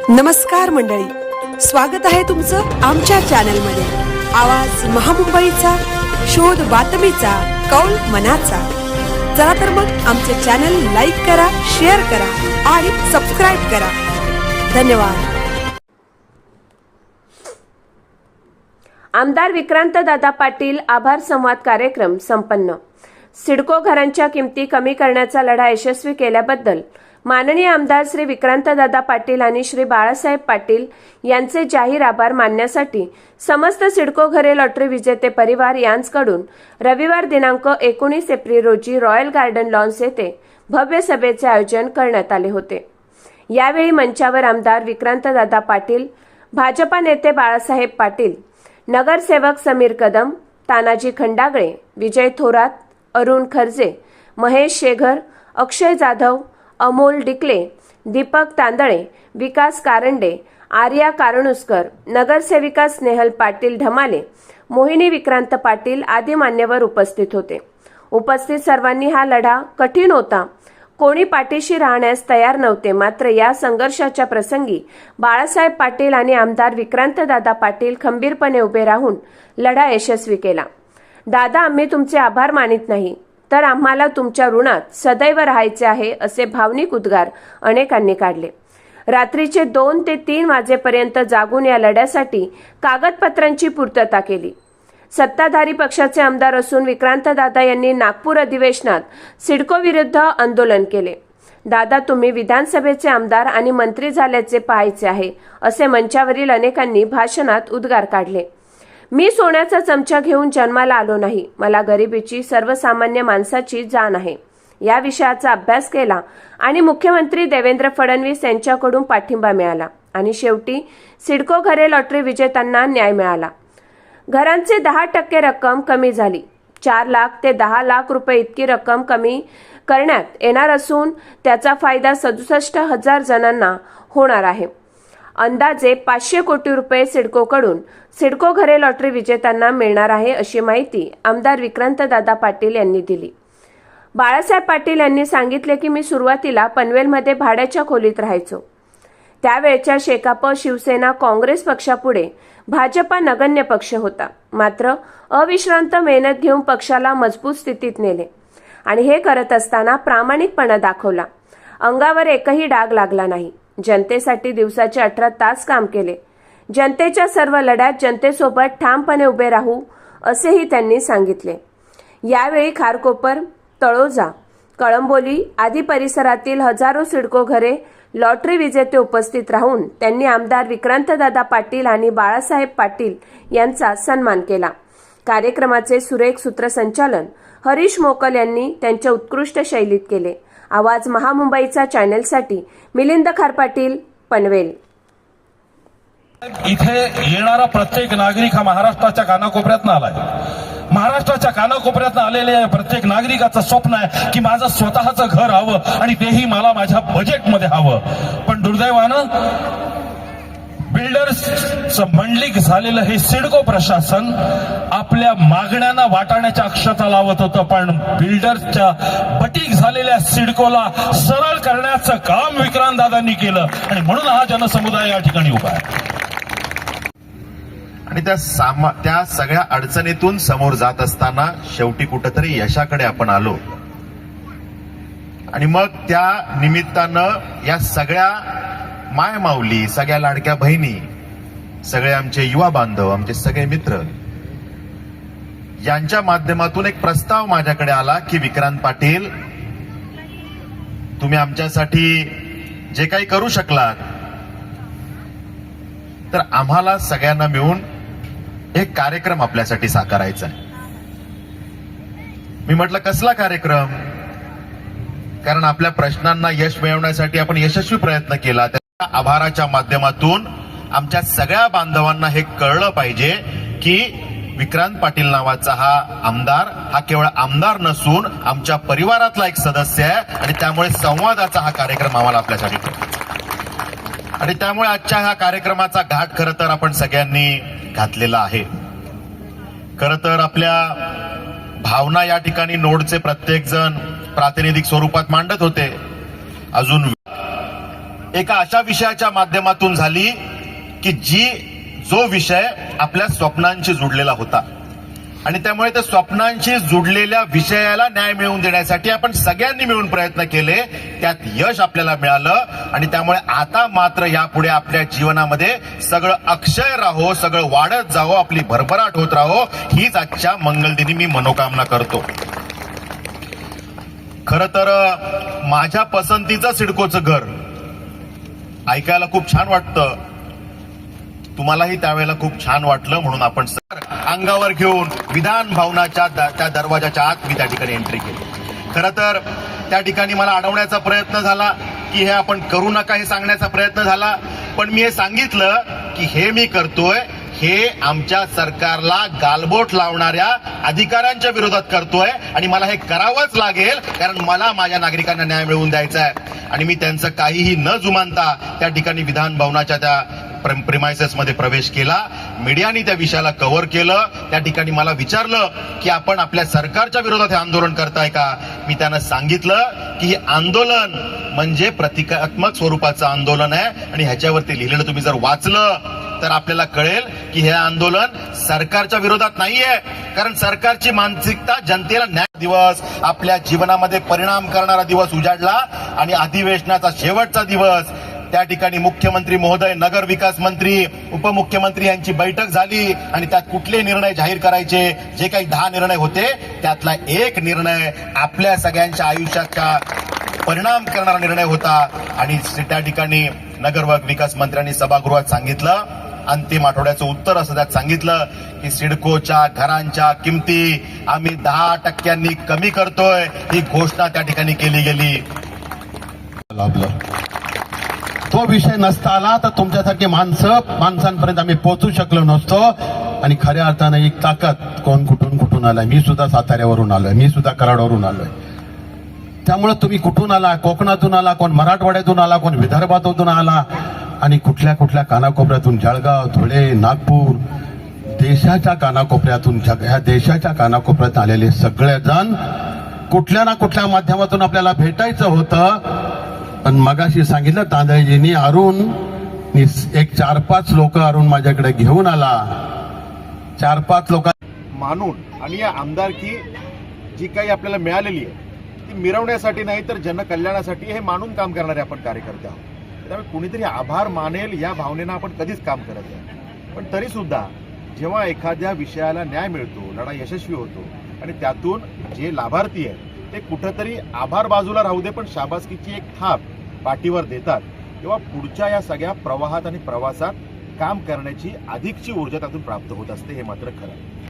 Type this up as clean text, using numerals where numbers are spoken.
नमस्कार मंडळी, स्वागत आहे तुमचं आमच्या चॅनलमध्ये। आवाज महामुंबईचा, शोध बातमीचा, कौल मनाचा। चला तर मग आमचे चॅनल लाईक करा, शेअर करा आणि सबस्क्राइब करा। धन्यवाद। आमदार विक्रांतदादा पाटील आभार संवाद कार्यक्रम संपन्न। सिडको घरांच्या किमती कमी करण्याचा लढा यशस्वी केल्याबद्दल माननीय आमदार श्री विक्रांतदादा पाटील आणि श्री बाळासाहेब पाटील यांचे जाहीर आभार मानण्यासाठी समस्त सिडको घरे लॉटरी विजेते परिवार यांच्याकडून रविवार दिनांक 19 एप्रिल रोजी रॉयल गार्डन लॉन्स येथे भव्य सभेचे आयोजन करण्यात आले होते। यावेळी मंचावर आमदार विक्रांतदादा पाटील, भाजपा नेते बाळासाहेब पाटील, नगरसेवक समीर कदम, तानाजी खंडागळे, विजय थोरात, अरुण खर्जे, महेश शेघर, अक्षय जाधव, अमोल डिकले, दीपक तांदळे, विकास कारंडे, आर्या कारणुसकर, नगरसेविका स्नेहल पाटील ढमाले, मोहिनी विक्रांत पाटील आदी मान्यवर उपस्थित होते। उपस्थित सर्वांनी हा लढा कठीण होता, कोणी पाठीशी राहण्यास तयार नव्हते, मात्र या संघर्षाच्या प्रसंगी बाळासाहेब पाटील आणि आमदार विक्रांतदादा पाटील खंबीरपणे उभे राहून लढा यशस्वी केला। दादा, आम्ही तुमचे आभार मानित नाही, तर आम्हाला तुमच्या ऋणात सदैव राहायचे आहे, असे भावनिक उद्गार अनेकांनी काढले। रात्रीचे 2 ते 3 वाजेपर्यंत जागून या लढ्यासाठी कागदपत्रांची पूर्तता केली। सत्ताधारी पक्षाचे आमदार असून विक्रांतदादा यांनी नागपूर अधिवेशनात सिडको विरुद्ध आंदोलन केले। दादा, तुम्ही विधानसभेचे आमदार आणि मंत्री झाल्याचे पाहायचे आहे, असे मंचावरील अनेकांनी भाषणात उद्गार काढले। मी सोन्याचा चमचा घेऊन जन्माला आलो नाही, मला गरिबीची, सर्वसामान्य माणसाची जाण आहे। या विषयाचा अभ्यास केला आणि मुख्यमंत्री देवेंद्र फडणवीस यांच्याकडून पाठिंबा मिळाला आणि शेवटी सिडको घरे लॉटरी विजेत्यांना न्याय मिळाला। घरांचे 10% रक्कम कमी झाली। 4 लाख ते 10 लाख रुपये इतकी रक्कम कमी करण्यात येणार असून त्याचा फायदा 67,000 जणांना होणार आहे। अंदाजे 500 कोटी रुपये सिडको घरे लॉटरी विजेत्यांना मिळणार आहे, अशी माहिती आमदार विक्रांतदादा पाटील यांनी दिली। बाळासाहेब पाटील यांनी सांगितले की मी सुरुवातीला पनवेलमध्ये भाड्याच्या खोलीत राहायचो। त्यावेळच्या शेकाप, शिवसेना, काँग्रेस पक्षापुढे भाजपा नगण्य पक्ष होता, मात्र अविश्रांत मेहनत घेऊन पक्षाला मजबूत स्थितीत नेले आणि हे करत असताना प्रामाणिकपणा दाखवला। अंगावर एकही डाग लागला नाही। जनतेसाठी दिवसाचे 18 तास काम केले। जनतेच्या सर्व लढ्यात जनतेसोबत ठामपणे उभे राहू, असेही त्यांनी सांगितले। यावेळी खारकोपर, तळोजा, कळंबोली आदी परिसरातील हजारो सिडको घरे लॉटरी विजेते उपस्थित राहून त्यांनी आमदार विक्रांतदादा पाटील आणि बाळासाहेब पाटील यांचा सन्मान केला। कार्यक्रमाचे सुरेख सूत्रसंचालन हरीश मोकल यांनी त्यांच्या उत्कृष्ट शैलीत केले। आवाज महामुंबईचा चॅनलसाठी मिलिंद खारपाटील, पनवेल। इथे येणारा प्रत्येक नागरिक हा महाराष्ट्राच्या कानाकोपऱ्यातून आलाय। महाराष्ट्राच्या कानाकोपऱ्यातून आलेल्या प्रत्येक नागरिकाचं स्वप्न आहे की माझं स्वतःचं घर हवं आणि तेही मला माझ्या बजेटमध्ये हवं। पण दुर्दैवानं बिल्डर्स मंडलिक झालेलं हे सिडको प्रशासन आपल्या मागण्यांना वाटाण्याच्या अक्षता लावत होतं, पण बिल्डर्सच्या बटीक झालेल्या सिडकोला सरळ करण्याचं काम विक्रांतदादांनी केलं आणि म्हणून हा जनसमुदाय या ठिकाणी उभा आहे। आणि त्या सगळ्या अडचणीतून समोर जात असताना शेवटी कुठेतरी यशाकडे आपण आलो आणि मग त्या निमित्तानं या सगळ्या मायमाऊली, सगळ्या लाडक्या बहिणी, सगळे आमचे युवा बांधव, आमचे सगळे मित्र यांच्या माध्यमातून एक प्रस्ताव माझ्याकडे आला की विक्रांत पाटील, तुम्ही आमच्यासाठी जे काही करू शकलात तर आम्हाला सगळ्यांना मिळून एक कार्यक्रम आपल्यासाठी साकारायचा आहे। मी म्हटलं कसला कार्यक्रम, कारण आपल्या प्रश्नांना यश मिळवण्यासाठी आपण यशस्वी प्रयत्न केला। त्या आभाराच्या माध्यमातून आमच्या सगळ्या बांधवांना हे कळलं पाहिजे की विक्रांत पाटील नावाचा हा आमदार हा केवळ आमदार नसून आमच्या परिवारातला एक सदस्य आहे आणि त्यामुळे संवादाचा हा कार्यक्रम आम्हाला आपल्यासाठी ठेवायचा आणि त्यामुळे आजच्या ह्या कार्यक्रमाचा घाट खरं तर आपण सगळ्यांनी घातलेला आहे। खरं तर आपल्या भावना या ठिकाणी नोडचे प्रत्येक जण प्रातिनिधिक स्वरूपात मांडत होते। अजून एका अशा विषयाच्या माध्यमातून झाली की जो विषय आपल्या स्वप्नांशी जुडलेला होता आणि त्यामुळे त्या स्वप्नांशी जुडलेल्या विषयाला न्याय मिळवून देण्यासाठी आपण सगळ्यांनी मिळून प्रयत्न केले, त्यात यश आपल्याला मिळालं आणि त्यामुळे आता मात्र यापुढे आपल्या जीवनामध्ये सगळं अक्षय राहो, सगळं वाढत जावो, आपली भरभराट होत राहो, हीच आजच्या मंगलदिनी मी मनोकामना करतो. खरं तर माझ्या पसंतीचं सिडकोचं घर ऐकायला खूप छान वाटतं, तुम्हालाही त्यावेळेला खूप छान वाटलं, म्हणून आपण अंगावर घेऊन विधान भवनाच्या त्या दरवाजाच्या आत मी त्या ठिकाणी एंट्री केली. खरं तर त्या ठिकाणी मला अडवण्याचा प्रयत्न झाला की हे आपण करू नका, हे सांगण्याचा प्रयत्न झाला, पण मी हे सांगितलं की हे मी करतोय हे आमच्या सरकारला गालबोट लावणाऱ्या अधिकाऱ्यांच्या विरोधात करतोय आणि मला हे करावंच लागेल, कारण मला माझ्या नागरिकांना न्याय मिळवून द्यायचा आहे. आणि मी त्यांचं काहीही न जुमानता त्या ठिकाणी विधान भवनाच्या त्या प्रिमायसेस मध्ये प्रवेश केला. मीडियाने त्या विषयाला कव्हर केलं. त्या ठिकाणी मला विचारलं की आपण आपल्या सरकारच्या विरोधात हे आंदोलन करताय का. मी त्यांना सांगितलं की हे आंदोलन म्हणजे प्रतिकात्मक स्वरूपाचं आंदोलन आहे आणि ह्याच्यावरती लिहिलेलं तुम्ही जर वाचलं तर आपल्याला कळेल की हे आंदोलन सरकारच्या विरोधात नाहीये, कारण सरकारची मानसिकता जनतेला न्याय दिवस, आपल्या जीवनामध्ये परिणाम करणारा दिवस उजाडला आणि अधिवेशनाचा शेवटचा दिवस त्या ठिकाणी मुख्यमंत्री महोदय, नगर विकास मंत्री, उपमुख्यमंत्री यांची बैठक झाली आणि त्यात कुठले निर्णय जाहीर करायचे, जे काही 10 निर्णय होते त्यातला एक निर्णय आपल्या सगळ्यांच्या आयुष्याचा परिणाम करणारा निर्णय होता आणि त्या ठिकाणी नगर विकास मंत्र्यांनी सभागृहात सांगितलं, अंतिम आठवड्याचं उत्तर असं त्यात सांगितलं की सिडकोच्या घरांच्या किमती आम्ही 10% कमी करतोय, ही घोषणा त्या ठिकाणी केली गेली. तो विषय नसता आला तर तुमच्यासारखे माणसांपर्यंत आम्ही पोहोचू शकलो नसतो. आणि खऱ्या अर्थानं एक ताकद कोण कुठून आलाय. मी सुद्धा साताऱ्यावरून आलोय, मी सुद्धा कराडवरून आलोय. त्यामुळे तुम्ही कुठून आला, कोकणातून आला, कोण मराठवाड्यातून आला, कोण विदर्भातून आला आणि कुठल्या कानाकोपऱ्यातून, जळगाव, धुळे, नागपूर, देशाच्या कानाकोपऱ्यातून, ह्या देशाच्या कानाकोपऱ्यात आलेले सगळेजण कुठल्या ना कुठल्या माध्यमातून आपल्याला भेटायचं होतं. पण मगाशी सांगितलं तांदळजींनी, अरुण एक 4-5 लोक अरुण माझ्याकडे घेऊन आला. 4-5 लोक मानून आणि या आमदारकी जी काही आपल्याला मिळालेली आहे ती मिरवण्यासाठी नाही तर जनकल्याणासाठी हे मानून काम करणारे आपण कार्यकर्ते आहोत. त्यामुळे कुणीतरी आभार मानेल या भावनेनं आपण कधीच काम करत नाही. पण तरी सुद्धा जेव्हा एखाद्या विषयाला न्याय मिळतो, लढा यशस्वी होतो आणि त्यातून जे लाभार्थी आहेत ते कुठंतरी आभार बाजूला राहू दे पण शाबासकीची एक थाप पाठीवर देतात, तेव्हा पुढच्या या सगळ्या प्रवाहात आणि प्रवासात काम करण्याची अधिकची ऊर्जा त्यातून प्राप्त होत असते, हे मात्र खरं.